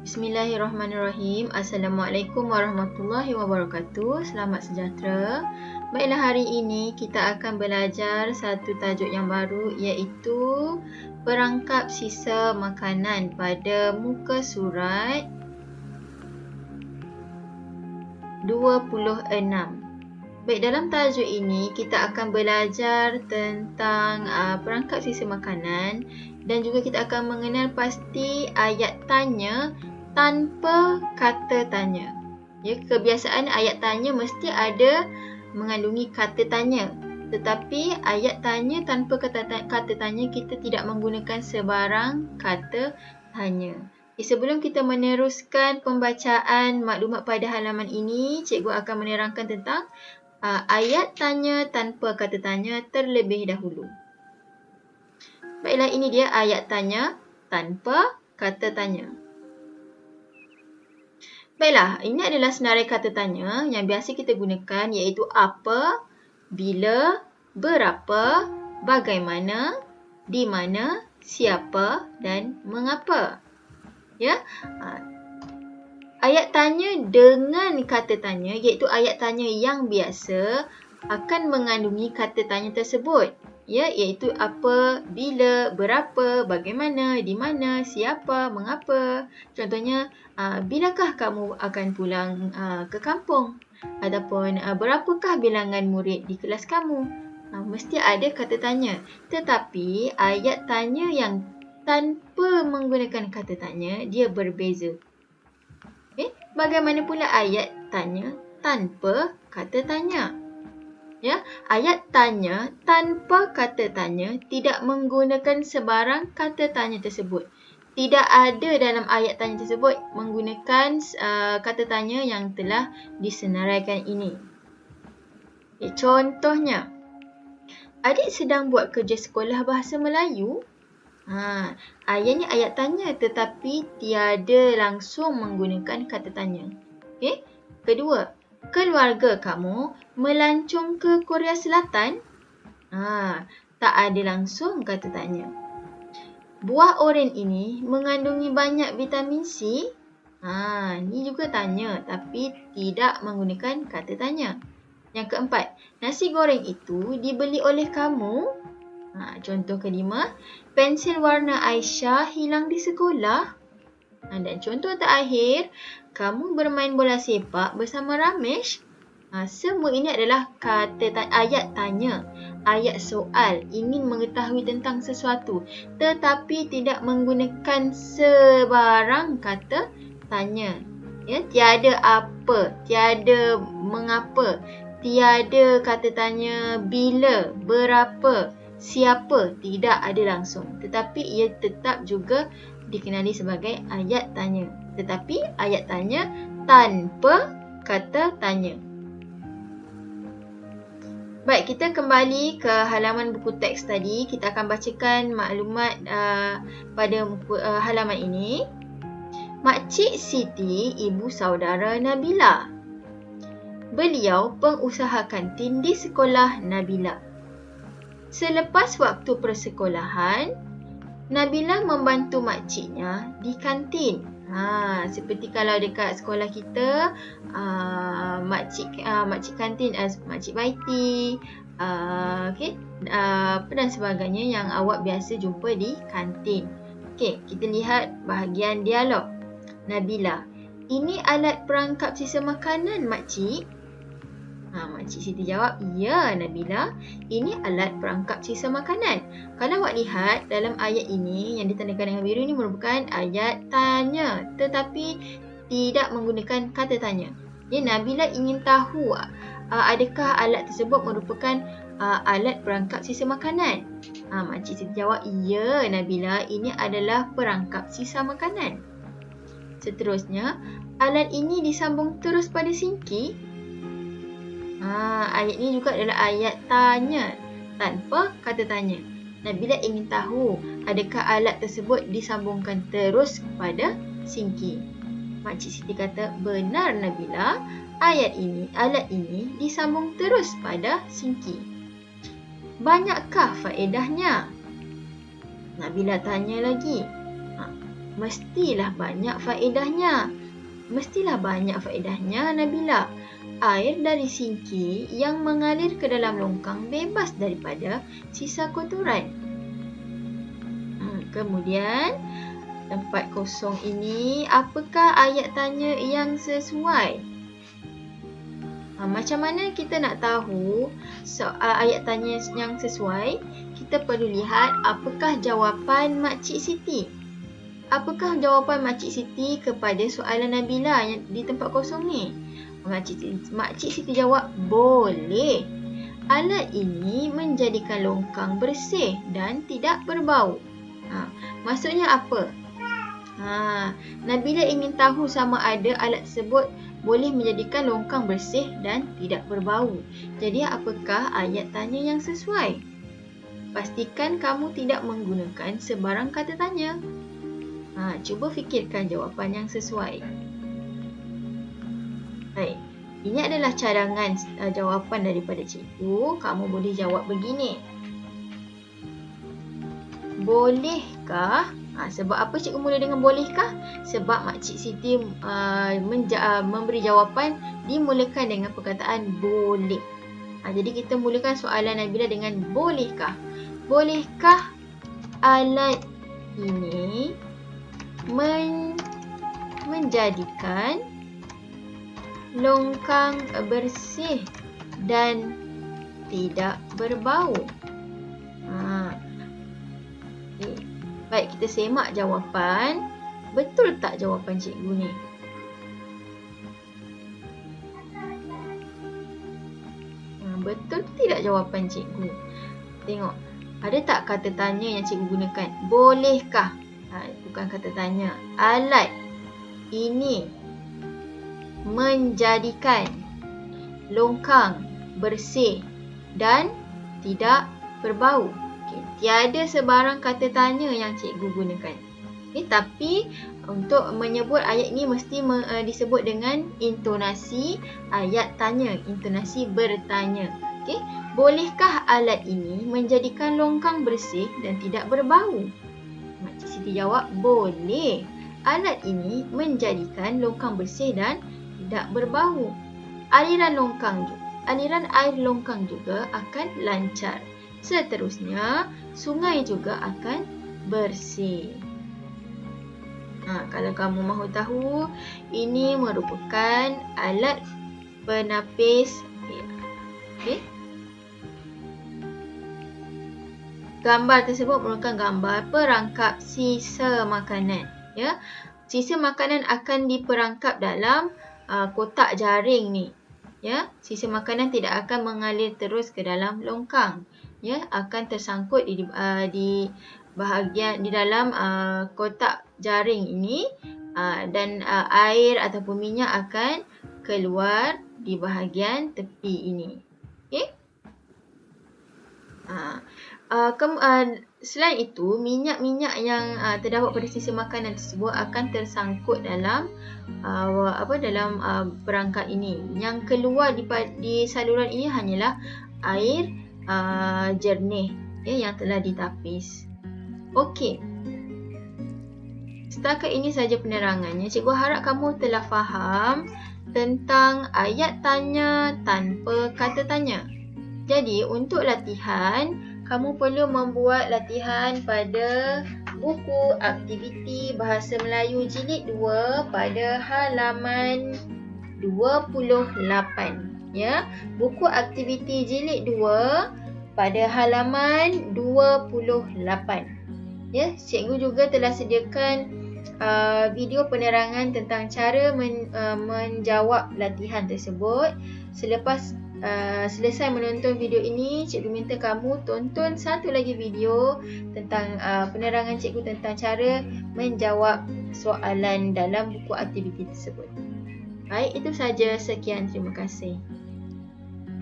Bismillahirrahmanirrahim. Assalamualaikum warahmatullahi wabarakatuh. Selamat sejahtera. Baiklah, hari ini kita akan belajar satu tajuk yang baru, iaitu perangkap sisa makanan pada muka surat 26. Baik, dalam tajuk ini kita akan belajar tentang perangkap sisa makanan dan juga kita akan mengenal pasti ayat tanya tanpa kata tanya. Ya, kebiasaan ayat tanya mesti ada mengandungi kata tanya. Tetapi ayat tanya tanpa kata tanya kita tidak menggunakan sebarang kata tanya. Sebelum kita meneruskan pembacaan maklumat pada halaman ini, cikgu akan menerangkan tentang ayat tanya tanpa kata tanya terlebih dahulu. Baiklah, ini dia ayat tanya tanpa kata tanya. Baiklah, ini adalah senarai kata tanya yang biasa kita gunakan, iaitu apa, bila, berapa, bagaimana, di mana, siapa dan mengapa. Ya. Ayat tanya dengan kata tanya, iaitu ayat tanya yang biasa, akan mengandungi kata tanya tersebut. Ya, iaitu apa, bila, berapa, bagaimana, di mana, siapa, mengapa. Contohnya, bilakah kamu akan pulang ke kampung? Ataupun berapakah bilangan murid di kelas kamu? Mesti ada kata tanya. Tetapi ayat tanya yang tanpa menggunakan kata tanya, dia berbeza. Bagaimana pula ayat tanya tanpa kata tanya? Ya, ayat tanya tanpa kata tanya tidak menggunakan sebarang kata tanya tersebut. Tidak ada dalam ayat tanya tersebut menggunakan kata tanya yang telah disenaraikan ini. Contohnya, adik sedang buat kerja sekolah bahasa Melayu. Ayat ni ayat tanya tetapi tiada langsung menggunakan kata tanya. Kedua, keluarga kamu melancong ke Korea Selatan? Tak ada langsung kata tanya. Buah oren ini mengandungi banyak vitamin C? Ni juga tanya tapi tidak menggunakan kata tanya. Yang keempat, nasi goreng itu dibeli oleh kamu? Contoh kelima, pensil warna Aisyah hilang di sekolah. Dan contoh terakhir, kamu bermain bola sepak bersama Ramesh. Semua ini adalah ayat tanya, ayat soal, ingin mengetahui tentang sesuatu tetapi tidak menggunakan sebarang kata tanya. Ya, tiada apa, tiada mengapa, tiada kata tanya bila, berapa, siapa, tidak ada langsung. Tetapi ia tetap juga dikenali sebagai ayat tanya. Tetapi ayat tanya tanpa kata tanya. Baik, kita kembali ke halaman buku teks tadi. Kita akan bacakan maklumat pada halaman ini. Makcik Siti, ibu saudara Nabila. Beliau pengusaha kantin di sekolah Nabila. Selepas waktu persekolahan, Nabila membantu makciknya di kantin. Seperti kalau dekat sekolah kita, makcik kantin, makcik Baiti, dan sebagainya yang awak biasa jumpa di kantin. Kita lihat bahagian dialog. Nabila, ini alat perangkap sisa makanan, makcik. Makcik Siti jawab, ya Nabila, ini alat perangkap sisa makanan. Kalau awak lihat dalam ayat ini yang ditandakan dengan biru ini merupakan ayat tanya tetapi tidak menggunakan kata tanya. Nabila ingin tahu adakah alat tersebut merupakan alat perangkap sisa makanan. Makcik Siti jawab, ya Nabila, ini adalah perangkap sisa makanan. Seterusnya, alat ini disambung terus pada sinki. Ayat ini juga adalah ayat tanya tanpa kata tanya. Nabila ingin tahu adakah alat tersebut disambungkan terus kepada sinki. Makcik Siti kata, benar Nabila, alat ini disambung terus pada sinki. Banyakkah faedahnya? Nabila tanya lagi. mestilah banyak faedahnya. Mestilah banyak faedahnya, Nabila. Air dari sinki yang mengalir ke dalam longkang bebas daripada sisa kotoran. Kemudian, tempat kosong ini, apakah ayat tanya yang sesuai? Macam mana kita nak tahu ayat tanya yang sesuai? Kita perlu lihat apakah jawapan Makcik Siti. Apakah jawapan Makcik Siti kepada soalan Nabila yang di tempat kosong ni? Makcik Siti jawab, boleh. Alat ini menjadikan longkang bersih dan tidak berbau. Maksudnya apa? Nabila ingin tahu sama ada alat tersebut boleh menjadikan longkang bersih dan tidak berbau. Jadi apakah ayat tanya yang sesuai? Pastikan kamu tidak menggunakan sebarang kata tanya. Cuba fikirkan jawapan yang sesuai. Baik, ini adalah cadangan jawapan daripada cikgu. Kamu boleh jawab begini. Bolehkah? Sebab apa cikgu mula dengan bolehkah? Sebab Makcik Siti memberi jawapan dimulakan dengan perkataan boleh. Jadi kita mulakan soalan Nabila dengan bolehkah? Bolehkah alat ini menjadikan longkang bersih dan tidak berbau? Baik, kita semak jawapan. Betul tak jawapan cikgu ni? Betul tidak jawapan cikgu? Tengok, ada tak kata tanya yang cikgu gunakan? Bolehkah? Bukan kata tanya. Alat ini menjadikan longkang bersih dan tidak berbau. Tiada sebarang kata tanya yang cikgu gunakan. Tapi untuk menyebut ayat ini mesti disebut dengan intonasi ayat tanya, intonasi bertanya. Bolehkah alat ini menjadikan longkang bersih dan tidak berbau? Makcik Siti jawab, boleh. Alat ini menjadikan longkang bersih dan tidak berbau. Aliran air longkang juga akan lancar. Seterusnya, sungai juga akan bersih. Kalau kamu mahu tahu, ini merupakan alat penapis air. Gambar tersebut merupakan gambar perangkap sisa makanan. Sisa makanan akan diperangkap dalam kotak jaring ni. Sisa makanan tidak akan mengalir terus ke dalam longkang. Akan tersangkut di bahagian di dalam kotak jaring ini, dan air ataupun minyak akan keluar di bahagian tepi ini. Selain itu, minyak-minyak yang terdapat pada sisa makanan tersebut akan tersangkut dalam perangkap ini. Yang keluar di saluran ini hanyalah air jernih yang telah ditapis. Okey. Setakat ini saja penerangannya. Cikgu harap kamu telah faham tentang ayat tanya tanpa kata tanya. Jadi, untuk latihan, kamu perlu membuat latihan pada buku aktiviti Bahasa Melayu Jilid 2 pada halaman 28. Buku aktiviti Jilid 2 pada halaman 28. Cikgu juga telah sediakan video penerangan tentang cara menjawab latihan tersebut. Selepas selesai menonton video ini, cikgu minta kamu tonton satu lagi video tentang penerangan cikgu tentang cara menjawab soalan dalam buku aktiviti tersebut. Baik, itu saja. Sekian, terima kasih.